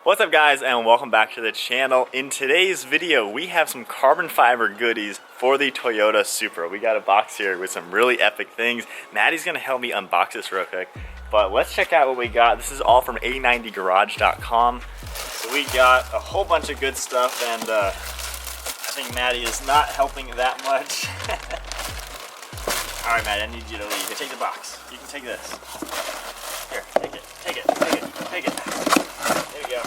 What's up guys, and welcome back to the channel. In today's video we have some carbon fiber goodies for the Toyota Supra. We got a box here with some really epic things. Maddie's gonna help me unbox this real quick, but let's check out what we got. This is all from A90garage.com. So we got a whole bunch of good stuff, and I think Maddie is not helping that much. Alright Maddie, I need you to leave. Here, take the box. You can take this. Here, take it, take it, take it, take it. There you go.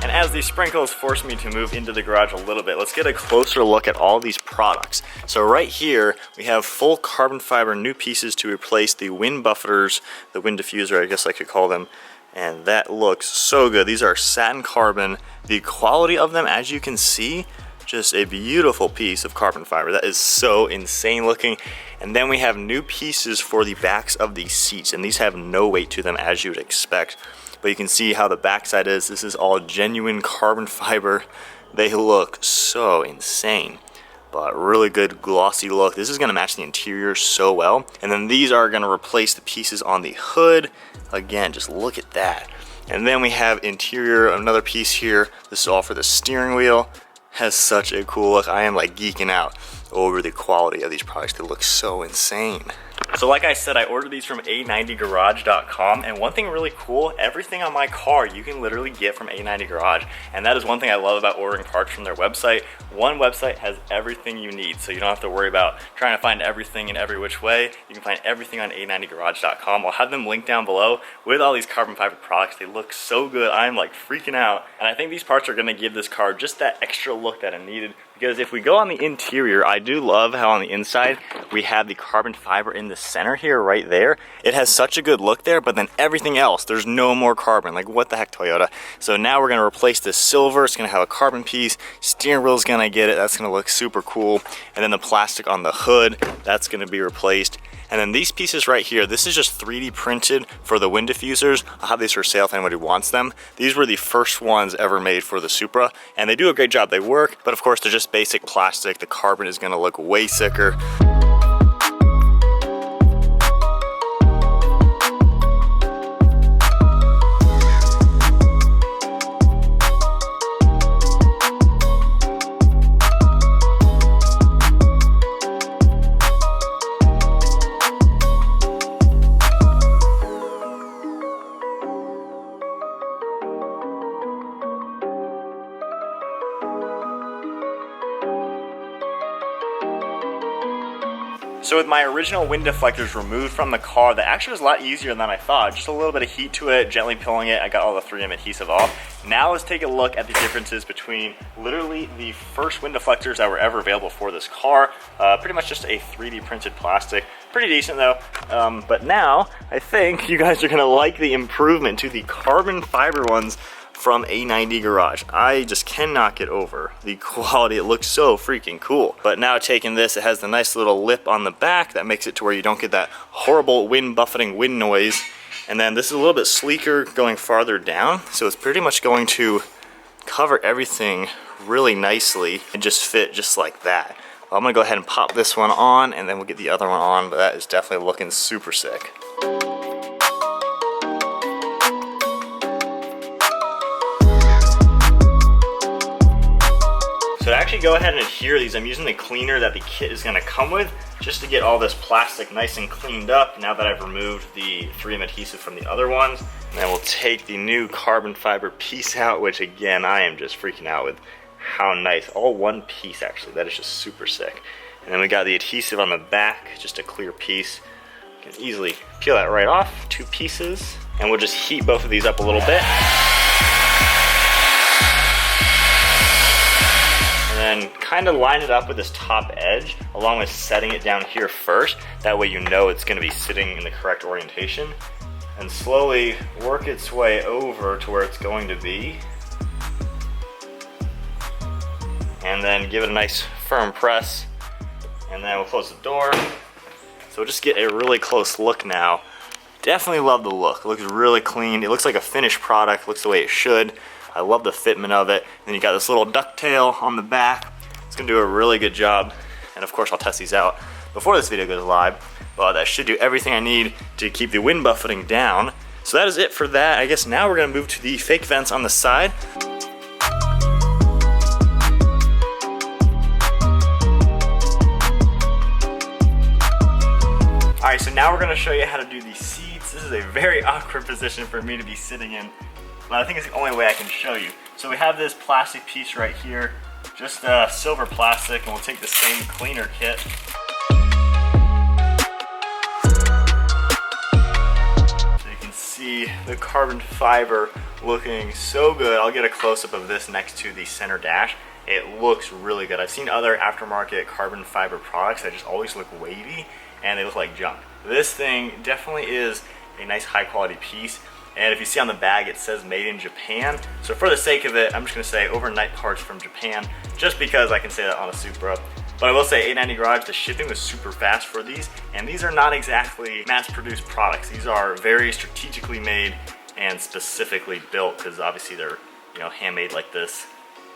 And as these sprinkles force me to move into the garage a little bit, let's get a closer look at all these products. So right here, we have full carbon fiber new pieces to replace the wind buffers, the wind diffuser, I guess I could call them. And that looks so good. These are satin carbon. The quality of them, as you can see, just a beautiful piece of carbon fiber. That is so insane looking. And then we have new pieces for the backs of the seats, and these have no weight to them as you would expect. But you can see how the backside is. This is all genuine carbon fiber. They look so insane, but really good glossy look. This is gonna match the interior so well. And then these are gonna replace the pieces on the hood. Again, just look at that. And then we have interior, another piece here. This is all for the steering wheel. Has such a cool look. I am like geeking out over the quality of these products. They look so insane. So like I said, I ordered these from A90garage.com, and one thing really cool, everything on my car you can literally get from A90 Garage, and that is one thing I love about ordering parts from their website. One website has everything you need, so you don't have to worry about trying to find everything in every which way. You can find everything on A90garage.com. I'll have them linked down below with all these carbon fiber products. They look so good. I'm like freaking out, and I think these parts are gonna give this car just that extra look that it needed. Because if we go on the interior, I do love how on the inside we have the carbon fiber in the center here, right there. It has such a good look there, but then everything else, there's no more carbon. Like, what the heck, Toyota? So now we're gonna replace this silver. It's gonna have a carbon piece. Steering wheel's gonna get it. That's gonna look super cool. And then the plastic on the hood, that's gonna be replaced. And then these pieces right here, this is just 3D printed for the wind diffusers. I'll have these for sale if anybody wants them. These were the first ones ever made for the Supra, and they do a great job. They work, but of course they're just basic plastic. The carbon is gonna look way sicker. So with my original wind deflectors removed from the car, that actually was a lot easier than I thought. Just a little bit of heat to it, gently peeling it. I got all the 3M adhesive off. Now let's take a look at the differences between literally the first wind deflectors that were ever available for this car. Pretty much just a 3D printed plastic. Pretty decent though. But now I think you guys are gonna like the improvement to the carbon fiber ones from A90 Garage. I just cannot get over the quality. It looks so freaking cool. But now taking this, it has the nice little lip on the back that makes it to where you don't get that horrible wind buffeting wind noise. And then this is a little bit sleeker going farther down, so it's pretty much going to cover everything really nicely and just fit just like that. Well, I'm gonna go ahead and pop this one on, and then we'll get the other one on, but that is definitely looking super sick. So to actually go ahead and adhere these, I'm using the cleaner that the kit is gonna come with just to get all this plastic nice and cleaned up now that I've removed the 3M adhesive from the other ones. And then we'll take the new carbon fiber piece out, which again, I am just freaking out with how nice. All one piece actually, that is just super sick. And then we got the adhesive on the back, just a clear piece. You can easily peel that right off, 2 pieces. And we'll just heat both of these up a little bit. And then kind of line it up with this top edge along with setting it down here first. That way you know it's going to be sitting in the correct orientation, and slowly work its way over to where it's going to be, and then give it a nice firm press, and then we'll close the door. So we'll just get a really close look now. Definitely love the look. It looks really clean. It looks like a finished product, looks the way it should. I love the fitment of it. And then you got this little ducktail on the back. It's gonna do a really good job. And of course I'll test these out before this video goes live, but that should do everything I need to keep the wind buffeting down. So that is it for that. I guess now we're gonna move to the fake vents on the side. All right, so now we're gonna show you how to do these seats. This is a very awkward position for me to be sitting in, but I think it's the only way I can show you. So we have this plastic piece right here, just silver plastic, and we'll take the same cleaner kit. So you can see the carbon fiber looking so good. I'll get a close-up of this next to the center dash. It looks really good. I've seen other aftermarket carbon fiber products that just always look wavy and they look like junk. This thing definitely is a nice high quality piece. And if you see on the bag, it says made in Japan. So for the sake of it, I'm just gonna say overnight parts from Japan, just because I can say that on a Supra. But I will say A90 Garage, the shipping was super fast for these, and these are not exactly mass-produced products. These are very strategically made and specifically built, because obviously they're, you know, handmade like this.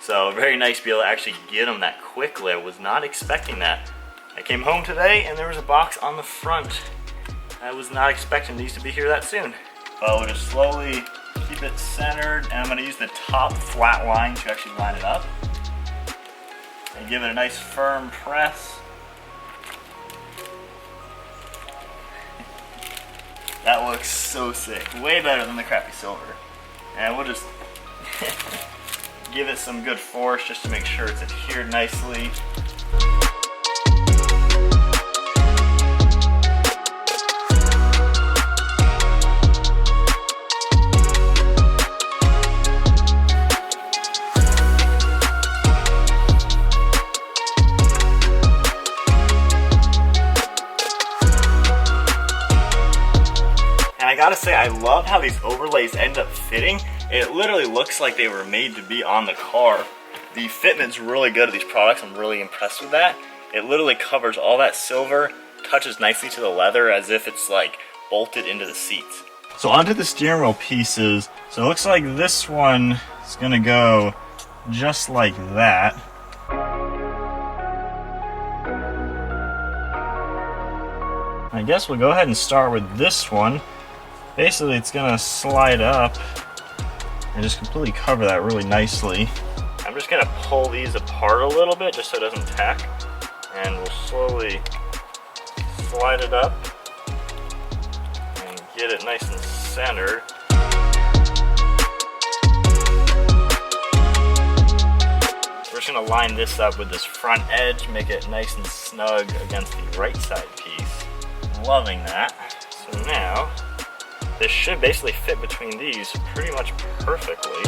So very nice to be able to actually get them that quickly. I was not expecting that. I came home today and there was a box on the front. I was not expecting these to be here that soon. But we'll just slowly keep it centered, and I'm going to use the top flat line to actually line it up. And give it a nice firm press. That looks so sick. Way better than the crappy silver. And we'll just give it some good force just to make sure it's adhered nicely. I gotta say, I love how these overlays end up fitting. It literally looks like they were made to be on the car. The fitment's really good of these products. I'm really impressed with that. It literally covers all that silver, touches nicely to the leather as if it's like bolted into the seats. So onto the steering wheel pieces. So it looks like this one is gonna go just like that. I guess we'll go ahead and start with this one. Basically, it's gonna slide up and just completely cover that really nicely. I'm just gonna pull these apart a little bit just so it doesn't tack, and we'll slowly slide it up and get it nice and centered. We're just gonna line this up with this front edge, make it nice and snug against the right side piece. Loving that. So now, this should basically fit between these pretty much perfectly.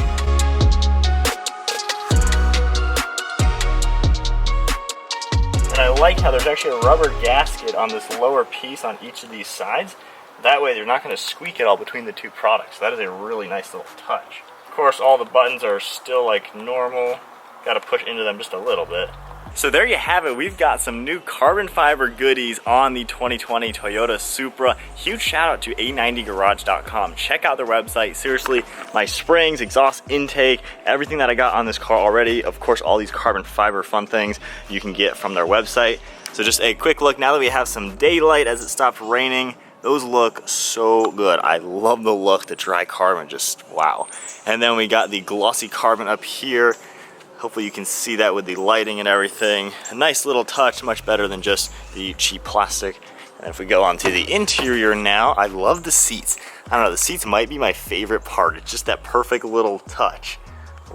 And I like how there's actually a rubber gasket on this lower piece on each of these sides. That way they're not going to squeak at all between the two products. That is a really nice little touch. Of course, all the buttons are still like normal. Got to push into them just a little bit. So there you have it. We've got some new carbon fiber goodies on the 2020 Toyota Supra. Huge shout out to A90Garage.com. Check out their website. Seriously, my springs, exhaust intake, everything that I got on this car already. Of course, all these carbon fiber fun things you can get from their website. So just a quick look now that we have some daylight as it stopped raining. Those look so good. I love the look, the dry carbon, just wow. And then we got the glossy carbon up here. Hopefully you can see that with the lighting and everything. A nice little touch, much better than just the cheap plastic. And if we go on to the interior now, I love the seats. I don't know, the seats might be my favorite part. It's just that perfect little touch.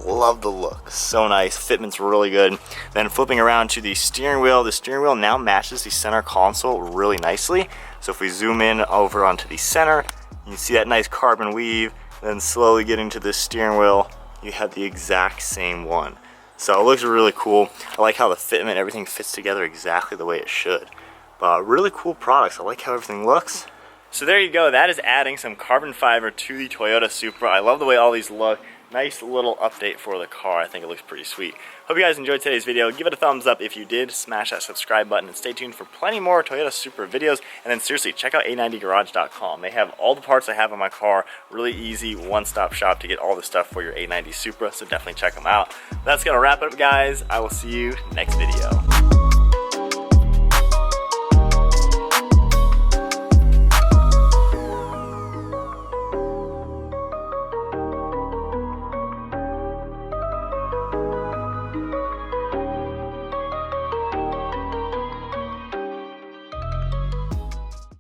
Love the look, so nice. Fitment's really good. Then flipping around to the steering wheel now matches the center console really nicely. So if we zoom in over onto the center, you can see that nice carbon weave. Then slowly getting to the steering wheel, you have the exact same one. So it looks really cool. I like how the fitment, everything fits together exactly the way it should. But really cool products. I like how everything looks. So there you go. That is adding some carbon fiber to the Toyota Supra. I love the way all these look. nice little update for the car. I think it looks pretty sweet. Hope you guys enjoyed today's video. Give it a thumbs up if you did. Smash that subscribe button and stay tuned for plenty more Toyota Supra videos. And then seriously, check out A90garage.com. They have all the parts I have on my car. Really easy one-stop shop to get all the stuff for your A90 Supra, so definitely check them out. That's gonna wrap it up, guys. I will see you next video.